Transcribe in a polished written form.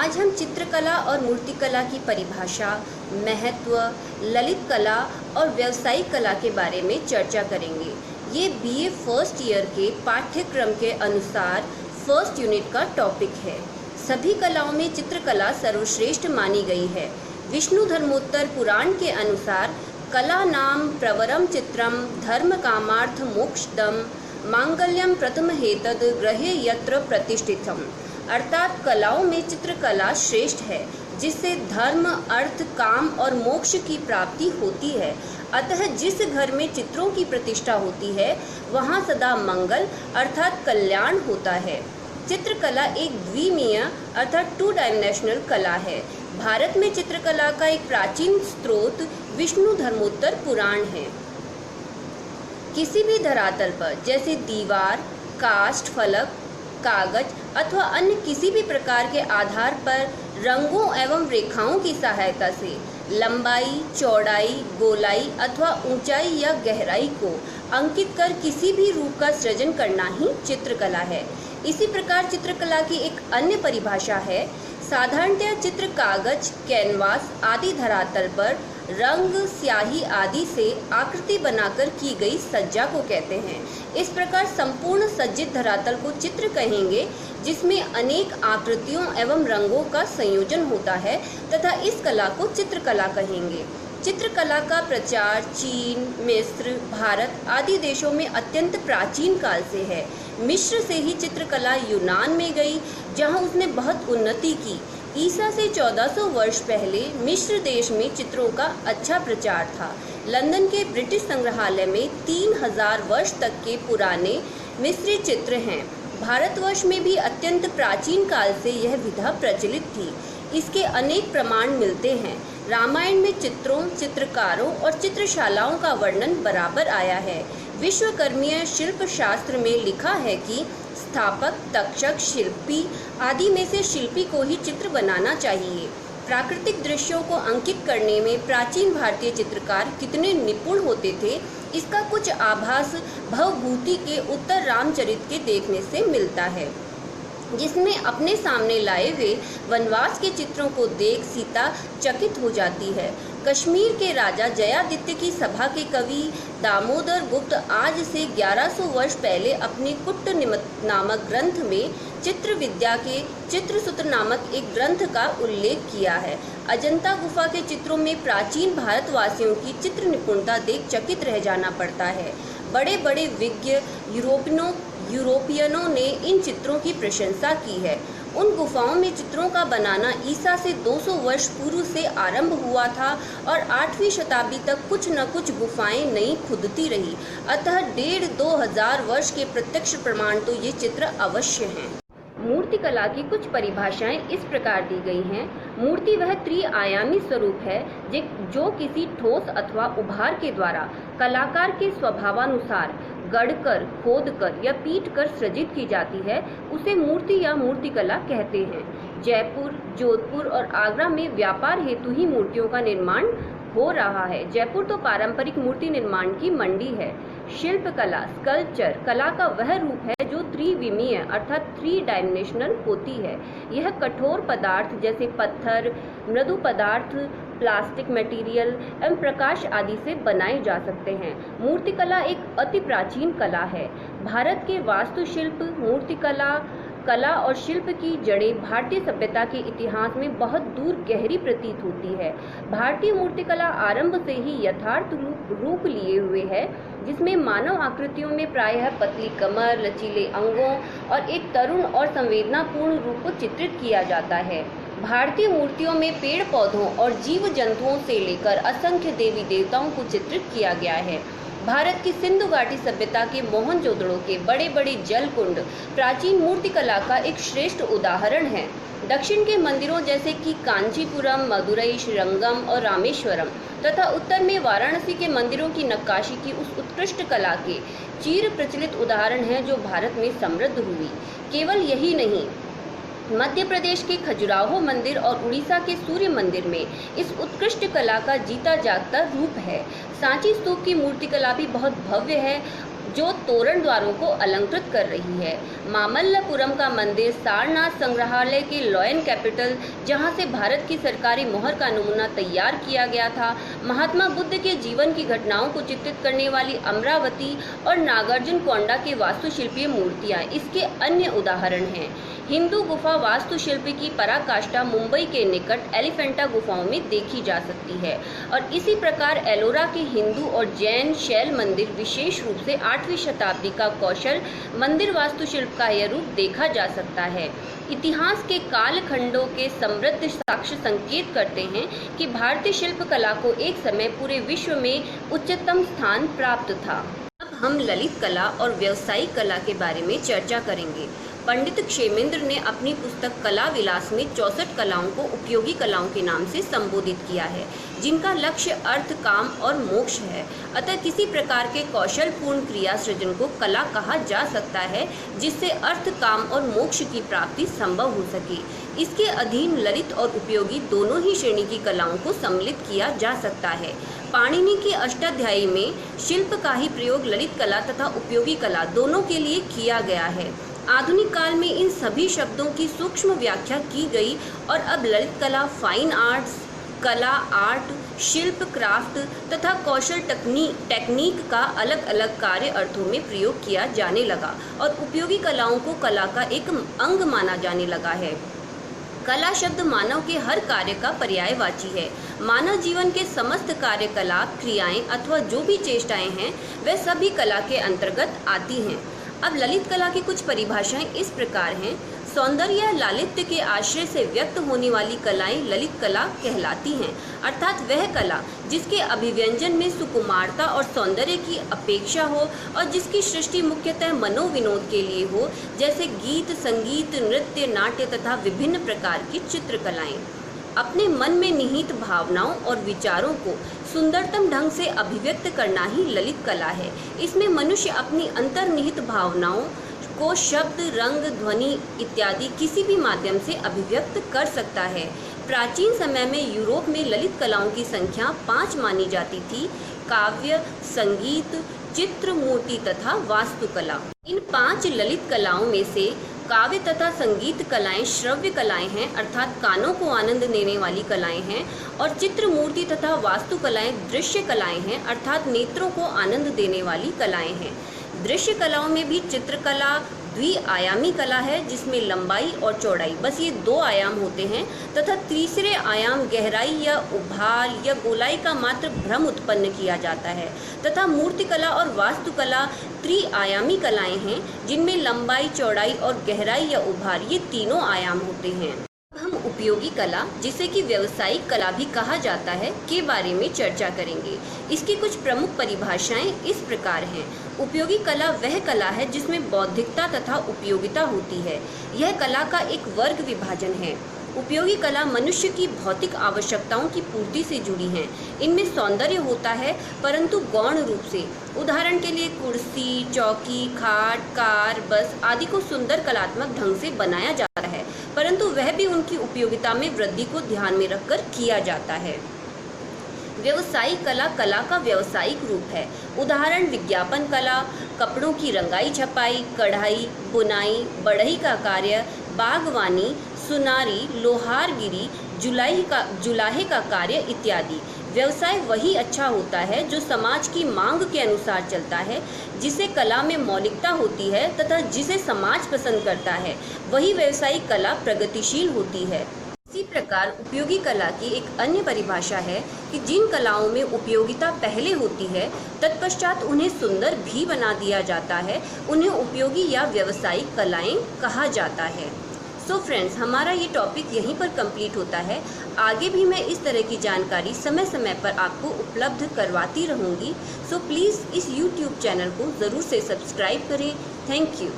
आज हम चित्रकला और मूर्तिकला की परिभाषा, महत्व, ललित कला और व्यावसायिक कला के बारे में चर्चा करेंगे। ये बीए फर्स्ट ईयर के पाठ्यक्रम के अनुसार फर्स्ट यूनिट का टॉपिक है। सभी कलाओं में चित्रकला सर्वश्रेष्ठ मानी गई है। विष्णु धर्मोत्तर पुराण के अनुसार कला नाम प्रवरम चित्रम धर्म कामार्थ मोक्षदम मांगल्यम प्रथम हेतद ग्रहे यत्र प्रतिष्ठितम, अर्थात कलाओं में चित्रकला श्रेष्ठ है जिससे धर्म, अर्थ, काम और मोक्ष की प्राप्ति होती है। अतः जिस घर में चित्रों की प्रतिष्ठा होती है वहाँ सदा मंगल अर्थात कल्याण होता है। चित्रकला एक द्विमीय अर्थात 2 डायमेंशनल कला है। भारत में चित्रकला का एक प्राचीन स्रोत विष्णु धर्मोत्तर पुराण है। किसी भी धरातल पर जैसे दीवार, काष्ठ फलक, कागज अथवा अन्य किसी भी प्रकार के आधार पर रंगों एवं रेखाओं की सहायता से लंबाई, चौड़ाई, गोलाई अथवा ऊंचाई या गहराई को अंकित कर किसी भी रूप का सृजन करना ही चित्रकला है। इसी प्रकार चित्रकला की एक अन्य परिभाषा है। साधारणतः चित्र कागज, कैनवास आदि धरातल पर रंग, स्याही आदि से आकृति बनाकर की गई सज्जा को कहते हैं। इस प्रकार संपूर्ण सज्जित धरातल को चित्र कहेंगे जिसमें अनेक आकृतियों एवं रंगों का संयोजन होता है तथा इस कला को चित्रकला कहेंगे। चित्रकला का प्रचार चीन, मिस्र, भारत आदि देशों में अत्यंत प्राचीन काल से है। मिस्र से ही चित्रकला यूनान में गई जहां उसने बहुत उन्नति की। ईसा से 1400 वर्ष पहले मिस्र देश में चित्रों का अच्छा प्रचार था। लंदन के ब्रिटिश संग्रहालय में 3000 वर्ष तक के पुराने मिस्री चित्र हैं। भारतवर्ष में भी अत्यंत प्राचीन काल से यह विधा प्रचलित थी। इसके अनेक प्रमाण मिलते हैं। रामायण में चित्रों, चित्रकारों और चित्रशालाओं का वर्णन बराबर आया है। विश्वकर्मीय शिल्प शास्त्र में लिखा है कि स्थापक, तक्षक, शिल्पी आदि में से शिल्पी को ही चित्र बनाना चाहिए। प्राकृतिक दृश्यों को अंकित करने में प्राचीन भारतीय चित्रकार कितने निपुण होते थे, इसका कुछ आभास भवभूति के उत्तर रामचरित के देखने से मिलता है, जिसमें अपने सामने लाए हुए वनवास के चित्रों को देख सीता चकित हो जाती है। कश्मीर के राजा जयादित्य की सभा के कवि दामोदर गुप्त आज से 1100 वर्ष पहले अपने कुट्ट नामक ग्रंथ में चित्र विद्या के चित्रसूत्र नामक एक ग्रंथ का उल्लेख किया है। अजंता गुफा के चित्रों में प्राचीन भारतवासियों की चित्र निपुणता देख चकित रह जाना पड़ता है। बड़े बड़े विज्ञ यूरोपियनों ने इन चित्रों की प्रशंसा की है। उन गुफाओं में चित्रों का बनाना ईसा से 200 वर्ष पूर्व से आरंभ हुआ था और 8वीं शताब्दी तक कुछ न कुछ गुफाएं नई खुदती रही। अतः 1500-2000 वर्ष के प्रत्यक्ष प्रमाण तो ये चित्र अवश्य हैं। मूर्तिकला की कुछ परिभाषाएं इस प्रकार दी गई हैं। मूर्ति वह त्रिआयामी स्वरूप है जो किसी ठोस अथवा उभार के द्वारा कलाकार के स्वभावानुसार गढ़कर, खोदकर या पीटकर सृजित की जाती है, उसे मूर्ति या मूर्तिकला कहते हैं। जयपुर, जोधपुर और आगरा में व्यापार हेतु ही मूर्तियों का निर्माण हो रहा है। जयपुर तो पारंपरिक मूर्ति निर्माण की मंडी है। शिल्पकला, स्कल्पचर कला का वह रूप है जो त्रिविमीय अर्थात 3 डायमेंशनल होती है। यह कठोर पदार्थ जैसे पत्थर, मृदु पदार्थ, प्लास्टिक मटेरियल एवं प्रकाश आदि से बनाए जा सकते हैं। मूर्तिकला एक अति प्राचीन कला है। भारत के वास्तुशिल्प, मूर्तिकला, कला और शिल्प की जड़ें भारतीय सभ्यता के इतिहास में बहुत दूर गहरी प्रतीत होती है। भारतीय मूर्तिकला आरंभ से ही यथार्थ रूप लिए हुए है, जिसमें मानव आकृतियों में प्रायः पतली कमर, लचीले अंगों और एक तरुण और संवेदनापूर्ण रूप को चित्रित किया जाता है। भारतीय मूर्तियों में पेड़ पौधों और जीव जंतुओं से लेकर असंख्य देवी देवताओं को चित्रित किया गया है। भारत की सिंधु घाटी सभ्यता के मोहनजोदड़ो के बड़े बड़े जल कुंड प्राचीन मूर्तिकला का एक श्रेष्ठ उदाहरण है। दक्षिण के मंदिरों जैसे कि कांचीपुरम, मदुरई, श्रीरंगम और रामेश्वरम तथा उत्तर में वाराणसी के मंदिरों की नक्काशी की उस उत्कृष्ट कला के चिर प्रचलित उदाहरण हैं जो भारत में समृद्ध हुई। केवल यही नहीं, मध्य प्रदेश के खजुराहो मंदिर और उड़ीसा के सूर्य मंदिर में इस उत्कृष्ट कला का जीता जागता रूप है। सांची स्तूप की मूर्तिकला भी बहुत भव्य है जो तोरण द्वारों को अलंकृत कर रही है। मामल्लपुरम का मंदिर सारनाथ संग्रहालय के लॉयन कैपिटल, जहां से भारत की सरकारी मोहर का नमूना तैयार किया गया था। महात्मा बुद्ध के जीवन की घटनाओं को चित्रित करने वाली अमरावती और नागार्जुन कोंडा के वास्तुशिल्पीय मूर्तियां इसके अन्य उदाहरण हैं। हिंदू गुफा वास्तुशिल्प की पराकाष्ठा मुंबई के निकट एलिफेंटा गुफाओं में देखी जा सकती है और इसी प्रकार एलोरा के हिंदू और जैन शैल मंदिर विशेष रूप से 8वीं शताब्दी का कौशल मंदिर वास्तुशिल्प का यह रूप देखा जा सकता है। इतिहास के कालखंडों के समृद्ध साक्ष्य संकेत करते हैं कि भारतीय शिल्पकला को एक समय पूरे विश्व में उच्चतम स्थान प्राप्त था। अब हम ललित कला और व्यावसायिक कला के बारे में चर्चा करेंगे। पंडित क्षेमेंद्र ने अपनी पुस्तक कला विलास में 64 कलाओं को उपयोगी कलाओं के नाम से संबोधित किया है, जिनका लक्ष्य अर्थ, काम और मोक्ष है। अतः किसी प्रकार के कौशलपूर्ण क्रिया सृजन को कला कहा जा सकता है, जिससे अर्थ, काम और मोक्ष की प्राप्ति संभव हो सके। इसके अधीन ललित और उपयोगी दोनों ही श्रेणी की कलाओं को सम्मिलित किया जा सकता है। पाणिनि की अष्टाध्यायी में शिल्प का ही प्रयोग ललित कला तथा उपयोगी कला दोनों के लिए किया गया है। आधुनिक काल में इन सभी शब्दों की सूक्ष्म व्याख्या की गई और अब ललित कला, फाइन आर्ट्स, कला, आर्ट, शिल्प, क्राफ्ट तथा कौशल टेक्निक का अलग अलग कार्य अर्थों में प्रयोग किया जाने लगा और उपयोगी कलाओं को कला का एक अंग माना जाने लगा है। कला शब्द मानव के हर कार्य का पर्यायवाची है। मानव जीवन के समस्त कार्यकलाप, क्रियाएं अथवा जो भी चेष्टाएं हैं, वे सभी कला के अंतर्गत आती हैं। अब ललित कला की कुछ परिभाषाएं इस प्रकार हैं। सौंदर्य या लालित्य के आश्रय से व्यक्त होने वाली कलाएं ललित कला कहलाती हैं, अर्थात वह कला जिसके अभिव्यंजन में सुकुमारता और सौंदर्य की अपेक्षा हो और जिसकी सृष्टि मुख्यतः मनोविनोद के लिए हो, जैसे गीत, संगीत, नृत्य, नाट्य तथा विभिन्न प्रकार की चित्रकलाएं। अपने मन में निहित भावनाओं और विचारों को सुंदरतम ढंग से अभिव्यक्त करना ही ललित कला है। इसमें मनुष्य अपनी अंतर्निहित भावनाओं को शब्द, रंग, ध्वनि इत्यादि किसी भी माध्यम से अभिव्यक्त कर सकता है। प्राचीन समय में यूरोप में ललित कलाओं की संख्या 5 मानी जाती थी: काव्य, संगीत, चित्र, मूर्ति तथा वास्तुकला। इन 5 ललित कलाओं में से काव्य तथा संगीत कलाएं श्रव्य कलाएं हैं, अर्थात कानों को आनंद देने वाली कलाएं हैं, और चित्र, मूर्ति तथा वास्तु कलाएं दृश्य कलाएं हैं, अर्थात नेत्रों को आनंद देने वाली कलाएं हैं। दृश्य कलाओं में भी चित्रकला द्विआयामी कला है, जिसमें लंबाई और चौड़ाई बस ये 2 आयाम होते हैं, तथा तीसरे आयाम गहराई या उभाल या गोलाई का मात्र भ्रम उत्पन्न किया जाता है। तथा मूर्तिकला और वास्तुकला त्रिआयामी कलाएं हैं, जिनमें लंबाई, चौड़ाई और गहराई या उभार ये तीनों आयाम होते हैं। हम उपयोगी कला, जिसे कि व्यावसायिक कला भी कहा जाता है, के बारे में चर्चा करेंगे। इसकी कुछ प्रमुख परिभाषाएं इस प्रकार हैं। उपयोगी कला वह कला है जिसमें बौद्धिकता तथा उपयोगिता होती है। यह कला का एक वर्ग विभाजन है। उपयोगी कला मनुष्य की भौतिक आवश्यकताओं की पूर्ति से जुड़ी हैं। इनमें सौंदर्य होता है, परंतु गौण रूप से। उदाहरण के लिए कुर्सी, चौकी, खाट, कार, बस आदि को सुंदर कलात्मक ढंग से बनाया जाता है, परंतु वह भी उनकी उपयोगिता में वृद्धि को ध्यान में रखकर किया जाता है। व्यावसायिक कला कला का व्यावसायिक रूप है। उदाहरण विज्ञापन कला, कपड़ों की रंगाई छपाई, कढ़ाई, बुनाई, बढ़ई का कार्य, बागवानी, सुनारी, लोहारगिरी, जुलाहे का कार्य इत्यादि। व्यवसाय वही अच्छा होता है जो समाज की मांग के अनुसार चलता है, जिसे कला में मौलिकता होती है तथा जिसे समाज पसंद करता है। वही व्यावसायिक कला प्रगतिशील होती है। इसी प्रकार उपयोगी कला की एक अन्य परिभाषा है कि जिन कलाओं में उपयोगिता पहले होती है, तत्पश्चात उन्हें सुंदर भी बना दिया जाता है, उन्हें उपयोगी या व्यावसायिक कलाएं कहा जाता है। सो फ्रेंड्स, हमारा ये टॉपिक यहीं पर कंप्लीट होता है। आगे भी मैं इस तरह की जानकारी समय समय पर आपको उपलब्ध करवाती रहूँगी। सो प्लीज़ इस YouTube चैनल को ज़रूर से सब्सक्राइब करें। Thank you.